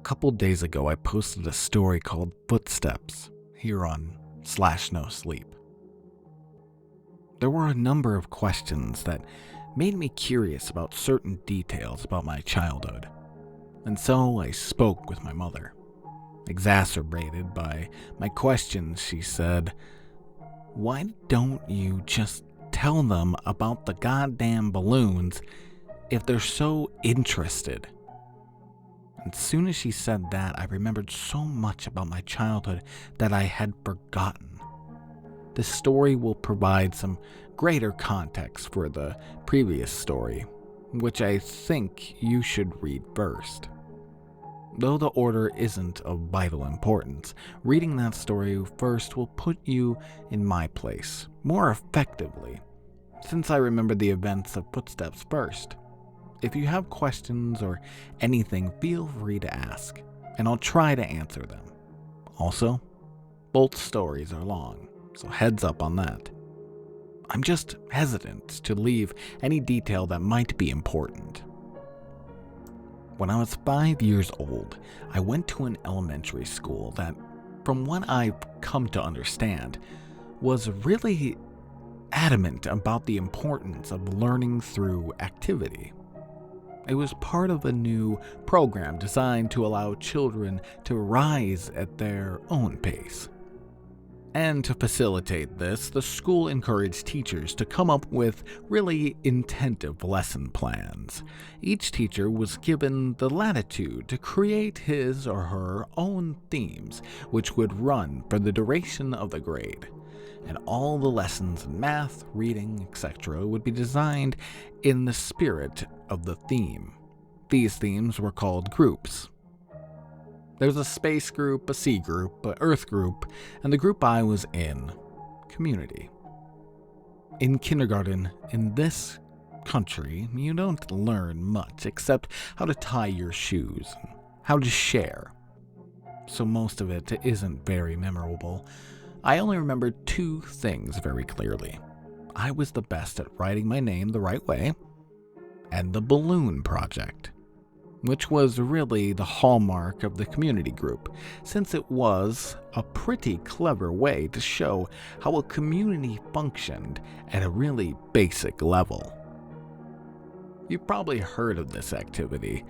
couple days ago, I posted a story called Footsteps here on /no sleep. There were a number of questions that made me curious about certain details about my childhood, and so I spoke with my mother. Exacerbated by my questions, she said, "Why don't you just tell them about the goddamn balloons if they're so interested?" As soon as she said that, I remembered so much about my childhood that I had forgotten. This story will provide some greater context for the previous story, which I think you should read first. Though the order isn't of vital importance, reading that story first will put you in my place more effectively, since I remember the events of Footsteps first. If you have questions or anything, feel free to ask, and I'll try to answer them. Also, both stories are long, so heads up on that. I'm just hesitant to leave any detail that might be important. When I was 5 years old, I went to an elementary school that, from what I've come to understand, was really adamant about the importance of learning through activity. It was part of a new program designed to allow children to rise at their own pace. And to facilitate this, the school encouraged teachers to come up with really intensive lesson plans. Each teacher was given the latitude to create his or her own themes, which would run for the duration of the grade. And all the lessons in math, reading, etc. would be designed in the spirit of the theme. These themes were called groups. There's a space group, a sea group, a earth group, and the group I was in, community. In kindergarten, in this country, you don't learn much except how to tie your shoes, and how to share. So most of it isn't very memorable. I only remember two things very clearly. I was the best at writing my name the right way, and the balloon project, which was really the hallmark of the community group, since it was a pretty clever way to show how a community functioned at a really basic level. You've probably heard of this activity.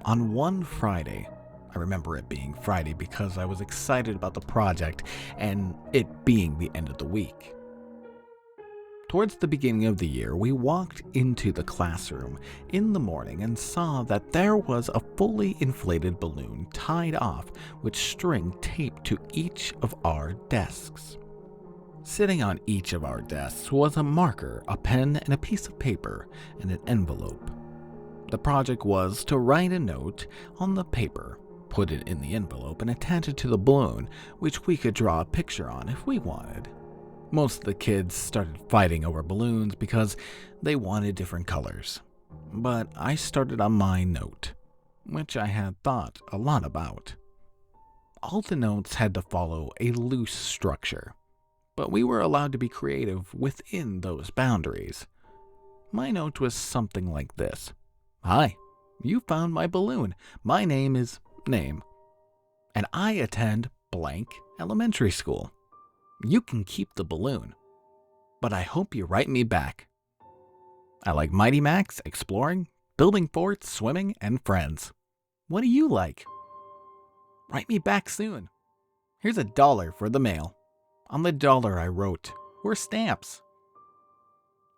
On one Friday, I remember it being Friday because I was excited about the project and it being the end of the week. Towards the beginning of the year, we walked into the classroom in the morning and saw that there was a fully inflated balloon tied off with string taped to each of our desks. Sitting on each of our desks was a marker, a pen, and a piece of paper and an envelope. The project was to write a note on the paper, put it in the envelope, and attach it to the balloon, which we could draw a picture on if we wanted. Most of the kids started fighting over balloons because they wanted different colors. But I started on my note, which I had thought a lot about. All the notes had to follow a loose structure, but we were allowed to be creative within those boundaries. My note was something like this. "Hi, you found my balloon. My name is name, and I attend blank elementary school. You can keep the balloon, but I hope you write me back. I like Mighty Max, exploring, building forts, swimming, and friends. What do you like? Write me back soon. Here's $1 for the mail." On the dollar I wrote were stamps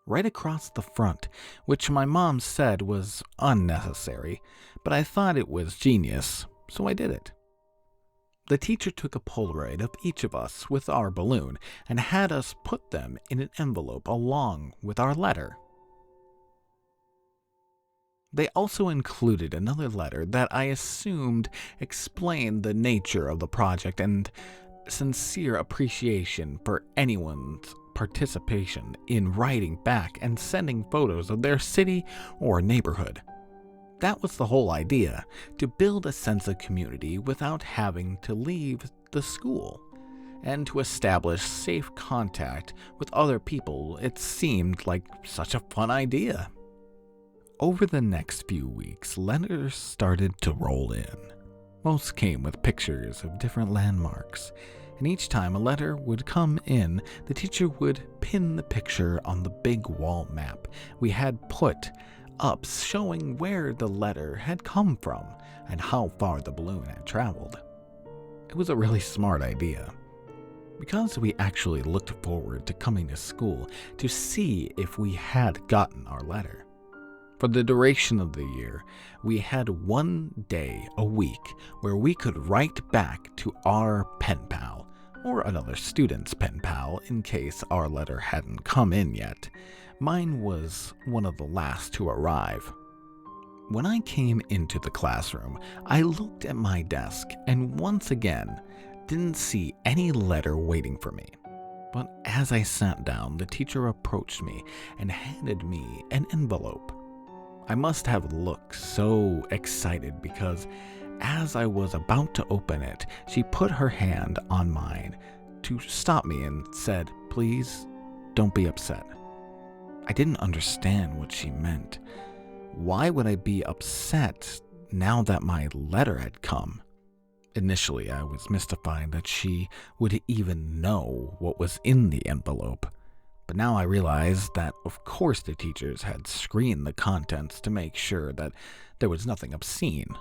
right across the front, which my mom said was unnecessary, but I thought it was genius, so I did it. The teacher took a Polaroid of each of us with our balloon and had us put them in an envelope along with our letter. They also included another letter that I assumed explained the nature of the project and sincere appreciation for anyone's participation in writing back and sending photos of their city or neighborhood. That was the whole idea, to build a sense of community without having to leave the school, and to establish safe contact with other people. It seemed like such a fun idea. Over the next few weeks, letters started to roll in. Most came with pictures of different landmarks, and each time a letter would come in, the teacher would pin the picture on the big wall map we had put up showing where the letter had come from and how far the balloon had traveled. It was a really smart idea, because we actually looked forward to coming to school to see if we had gotten our letter. For the duration of the year, we had one day a week where we could write back to our Penpal, or another student's Penpal in case our letter hadn't come in yet. Mine was one of the last to arrive. When I came into the classroom, I looked at my desk and once again didn't see any letter waiting for me. But as I sat down, the teacher approached me and handed me an envelope. I must have looked so excited because as I was about to open it, she put her hand on mine to stop me and said, "Please, don't be upset." I didn't understand what she meant. Why would I be upset now that my letter had come? Initially, I was mystified that she would even know what was in the envelope. But now I realized that, of course, the teachers had screened the contents to make sure that there was nothing obscene.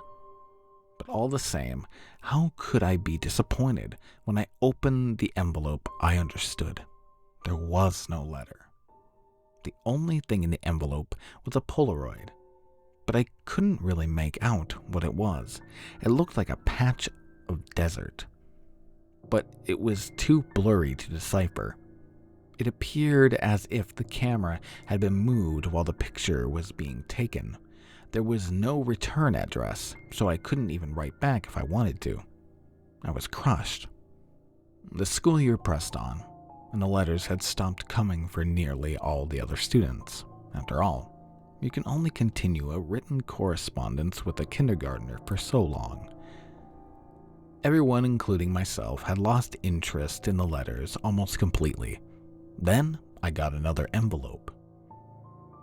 But all the same, how could I be disappointed when I opened the envelope? I understood. There was no letter. The only thing in the envelope was a Polaroid, but I couldn't really make out what it was. It looked like a patch of desert, but it was too blurry to decipher. It appeared as if the camera had been moved while the picture was being taken. There was no return address, so I couldn't even write back if I wanted to. I was crushed. The school year pressed on, and the letters had stopped coming for nearly all the other students. After all, you can only continue a written correspondence with a kindergartner for so long. Everyone, including myself, had lost interest in the letters almost completely. Then I got another envelope.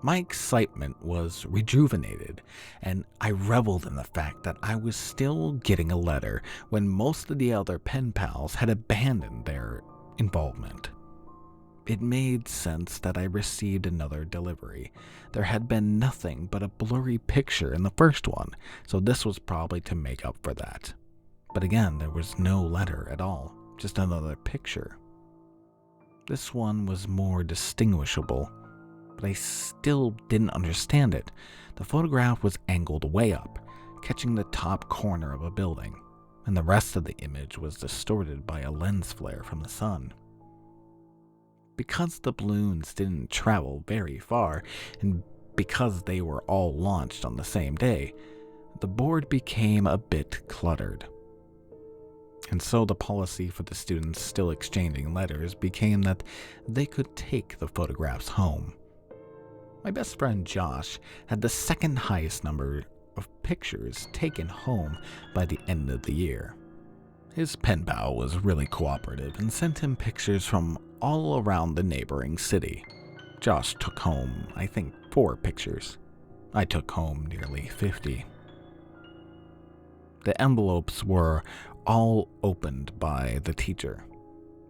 My excitement was rejuvenated, and I reveled in the fact that I was still getting a letter when most of the other pen pals had abandoned their involvement. It made sense that I received another delivery. There had been nothing but a blurry picture in the first one, so this was probably to make up for that. But again, there was no letter at all, just another picture. This one was more distinguishable, but I still didn't understand it. The photograph was angled way up, catching the top corner of a building, and the rest of the image was distorted by a lens flare from the sun. Because the balloons didn't travel very far, and because they were all launched on the same day, the board became a bit cluttered. And so the policy for the students still exchanging letters became that they could take the photographs home. My best friend Josh had the second highest number of pictures taken home by the end of the year. His pen pal was really cooperative and sent him pictures from all around the neighboring city. Josh took home, I think, 4 pictures. I took home nearly 50. The envelopes were all opened by the teacher,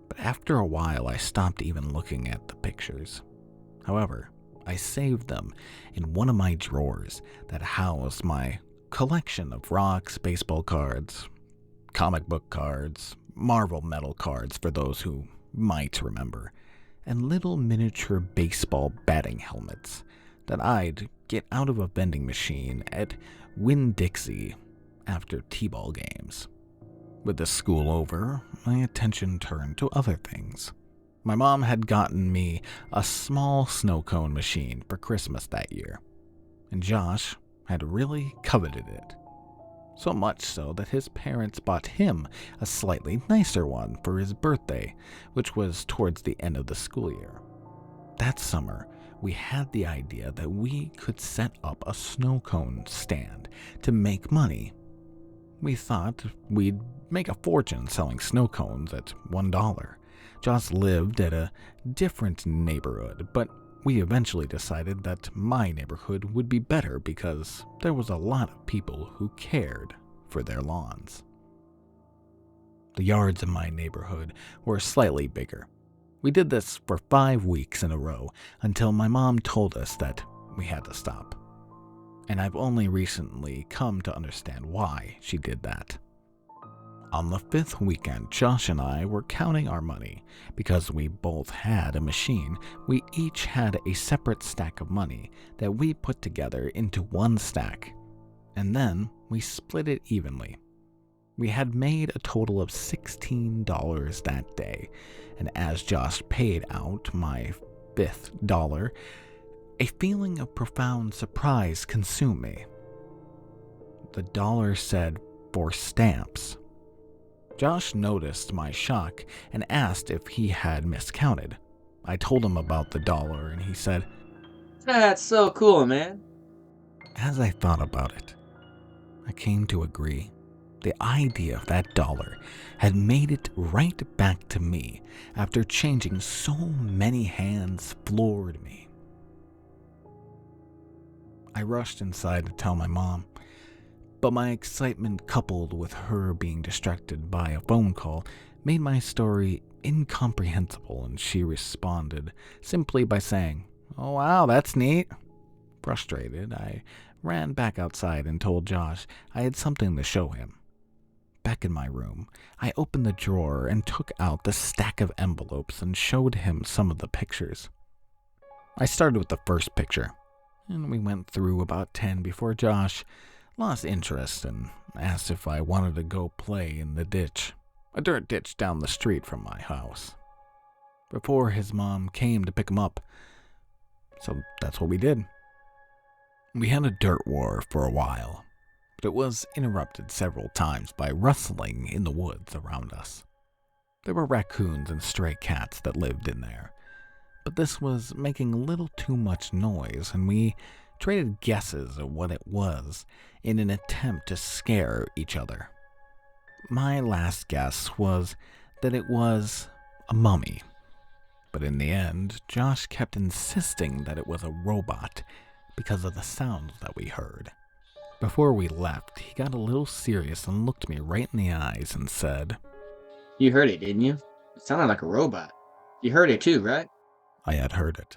but after a while I stopped even looking at the pictures. However, I saved them in one of my drawers that housed my collection of rocks, baseball cards, comic book cards, Marvel metal cards for those who might remember, and little miniature baseball batting helmets that I'd get out of a vending machine at Winn-Dixie after t-ball games. With the school over, my attention turned to other things. My mom had gotten me a small snow cone machine for Christmas that year, and Josh had really coveted it. So much so that his parents bought him a slightly nicer one for his birthday, which was towards the end of the school year. That summer, we had the idea that we could set up a snow cone stand to make money. We thought we'd make a fortune selling snow cones at $1. Josh lived at a different neighborhood, but We eventually decided that my neighborhood would be better because there was a lot of people who cared for their lawns. The yards in my neighborhood were slightly bigger. We did this for 5 weeks in a row until my mom told us that we had to stop. And I've only recently come to understand why she did that. On the 5th weekend, Josh and I were counting our money. Because we both had a machine, we each had a separate stack of money that we put together into one stack. And then we split it evenly. We had made a total of $16 that day, and as Josh paid out my $5th, a feeling of profound surprise consumed me. The dollar said for stamps. Josh noticed my shock and asked if he had miscounted. I told him about the dollar and he said, That's so cool, man. as I thought about it, I came to agree. The idea of that dollar had made it right back to me after changing so many hands floored me. I rushed inside to tell my mom, but my excitement coupled with her being distracted by a phone call made my story incomprehensible, and she responded simply by saying, "Oh wow, that's neat." Frustrated, I ran back outside and told Josh I had something to show him. Back in my room, I opened the drawer and took out the stack of envelopes and showed him some of the pictures. I started with the first picture, and we went through about 10 before Josh lost interest and asked if I wanted to go play in the ditch, a dirt ditch down the street from my house, before his mom came to pick him up. So that's what we did. We had a dirt war for a while, but it was interrupted several times by rustling in the woods around us. There were raccoons and stray cats that lived in there, but this was making a little too much noise, and we traded guesses at what it was in an attempt to scare each other. My last guess was that it was a mummy, but in the end, Josh kept insisting that it was a robot because of the sounds that we heard. Before we left, he got a little serious and looked me right in the eyes and said, You heard it, didn't you? It sounded like a robot. You heard it too, right? I had heard it.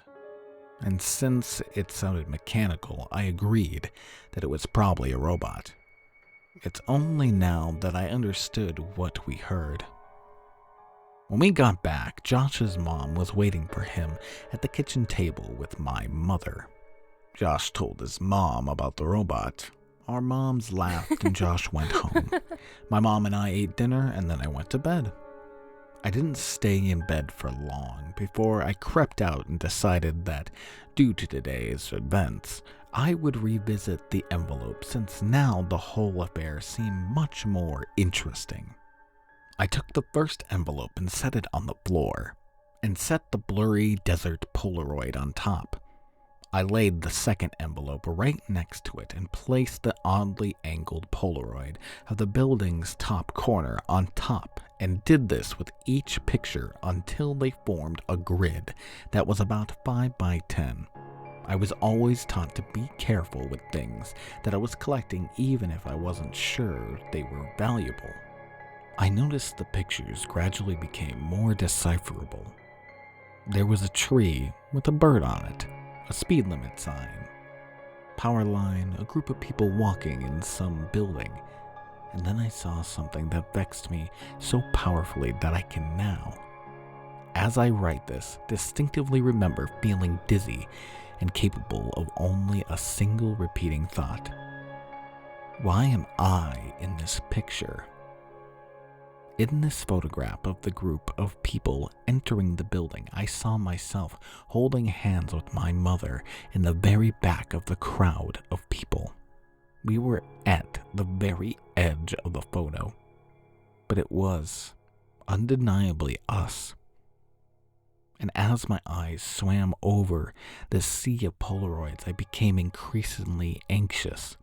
And since it sounded mechanical, I agreed that it was probably a robot. It's only now that I understood what we heard. When we got back, Josh's mom was waiting for him at the kitchen table with my mother. Josh told his mom about the robot. Our moms laughed and Josh went home. My mom and I ate dinner and then I went to bed. I didn't stay in bed for long before I crept out and decided that, due to today's events, I would revisit the envelope since now the whole affair seemed much more interesting. I took the first envelope and set it on the floor, and set the blurry desert Polaroid on top. I laid the second envelope right next to it and placed the oddly angled Polaroid of the building's top corner on top, and did this with each picture until they formed a grid that was about 5 by 10. I was always taught to be careful with things that I was collecting even if I wasn't sure they were valuable. I noticed the pictures gradually became more decipherable. There was a tree with a bird on it, a speed limit sign, power line, a group of people walking in some building, and then I saw something that vexed me so powerfully that I can now, as I write this, distinctively remember feeling dizzy and capable of only a single repeating thought. Why am I in this picture? In this photograph of the group of people entering the building, I saw myself holding hands with my mother in the very back of the crowd of people. We were at the very edge of the photo, but it was undeniably us. And as my eyes swam over the sea of Polaroids, I became increasingly anxious.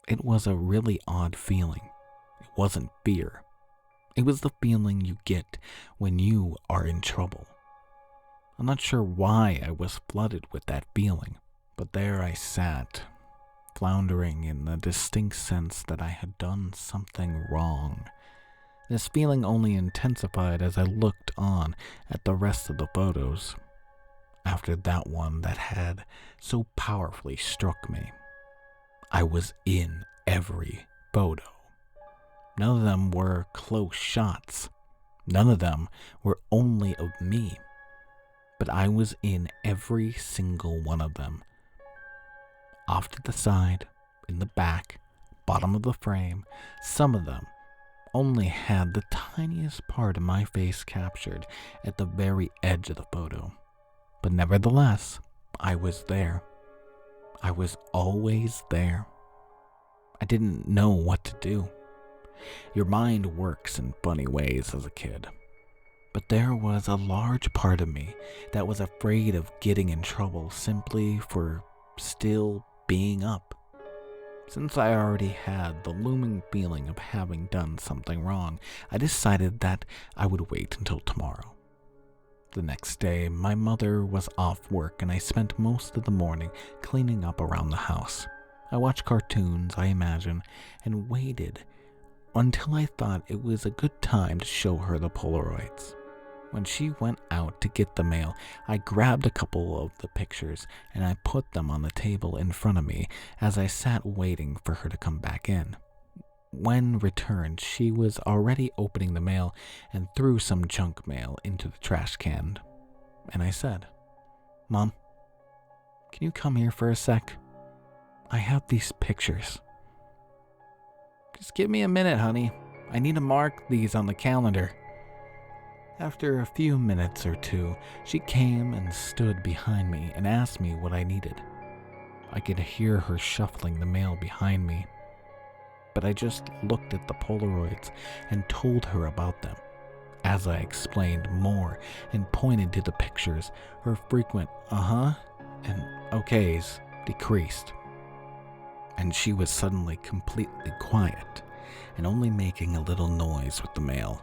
It was a really odd feeling. It wasn't fear. It was the feeling you get when you are in trouble. I'm not sure why I was flooded with that feeling, but there I sat, floundering in the distinct sense that I had done something wrong. This feeling only intensified as I looked on at the rest of the photos. After that one that had so powerfully struck me, I was in every photo. None of them were close shots. None of them were only of me. But I was in every single one of them. Off to the side, in the back, bottom of the frame, some of them only had the tiniest part of my face captured at the very edge of the photo. But nevertheless, I was there. I was always there. I didn't know what to do. Your mind works in funny ways as a kid. But there was a large part of me that was afraid of getting in trouble simply for still being up. Since I already had the looming feeling of having done something wrong, I decided that I would wait until tomorrow. The next day, my mother was off work and I spent most of the morning cleaning up around the house. I watched cartoons, I imagine, and waited until I thought it was a good time to show her the Polaroids. When she went out to get the mail, I grabbed a couple of the pictures and I put them on the table in front of me as I sat waiting for her to come back in. When returned, she was already opening the mail and threw some junk mail into the trash can. And I said, "Mom, can you come here for a sec? I have these pictures." "Just give me a minute, honey. I need to mark these on the calendar." After a few minutes or two, she came and stood behind me and asked me what I needed. I could hear her shuffling the mail behind me, but I just looked at the Polaroids and told her about them. As I explained more and pointed to the pictures, her frequent and okays decreased, and she was suddenly completely quiet and only making a little noise with the mail.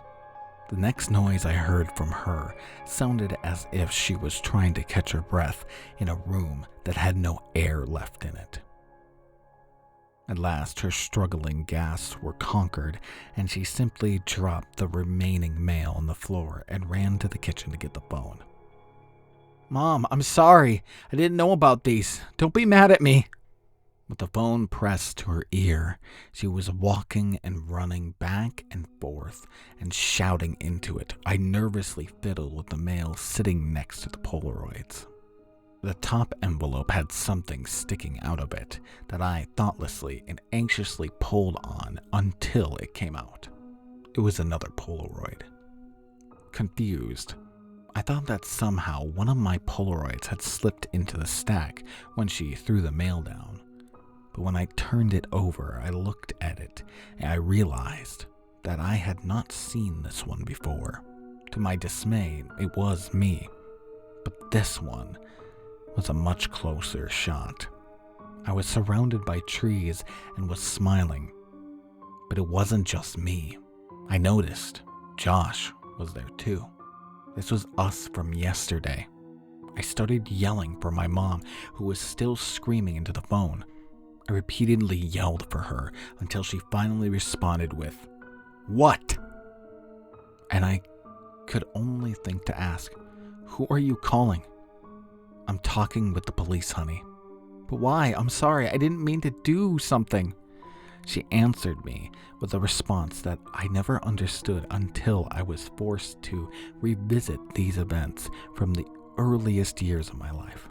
The next noise I heard from her sounded as if she was trying to catch her breath in a room that had no air left in it. At last, her struggling gasps were conquered, and she simply dropped the remaining mail on the floor and ran to the kitchen to get the phone. "Mom, I'm sorry. I didn't know about these. Don't be mad at me." With the phone pressed to her ear, she was walking and running back and forth and shouting into it. I nervously fiddled with the mail sitting next to the Polaroids. The top envelope had something sticking out of it that I thoughtlessly and anxiously pulled on until it came out. It was another Polaroid. Confused, I thought that somehow one of my Polaroids had slipped into the stack when she threw the mail down. But when I turned it over, I looked at it and I realized that I had not seen this one before. To my dismay, it was me. But this one was a much closer shot. I was surrounded by trees and was smiling. But it wasn't just me. I noticed Josh was there too. This was us from yesterday. I started yelling for my mom, who was still screaming into the phone. I repeatedly yelled for her until she finally responded with, "What?" And I could only think to ask, "Who are you calling?" "I'm talking with the police, honey." "But why? I'm sorry. I didn't mean to do something." She answered me with a response that I never understood until I was forced to revisit these events from the earliest years of my life.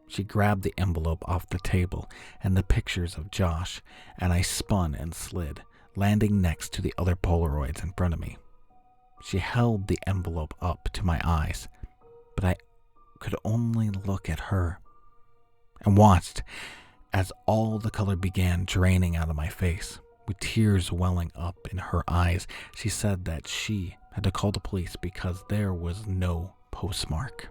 She grabbed the envelope off the table and the pictures of Josh, and I spun and slid, landing next to the other Polaroids in front of me. She held the envelope up to my eyes, but I could only look at her, and watched as all the color began draining out of my face. With tears welling up in her eyes, she said that she had to call the police because there was no postmark.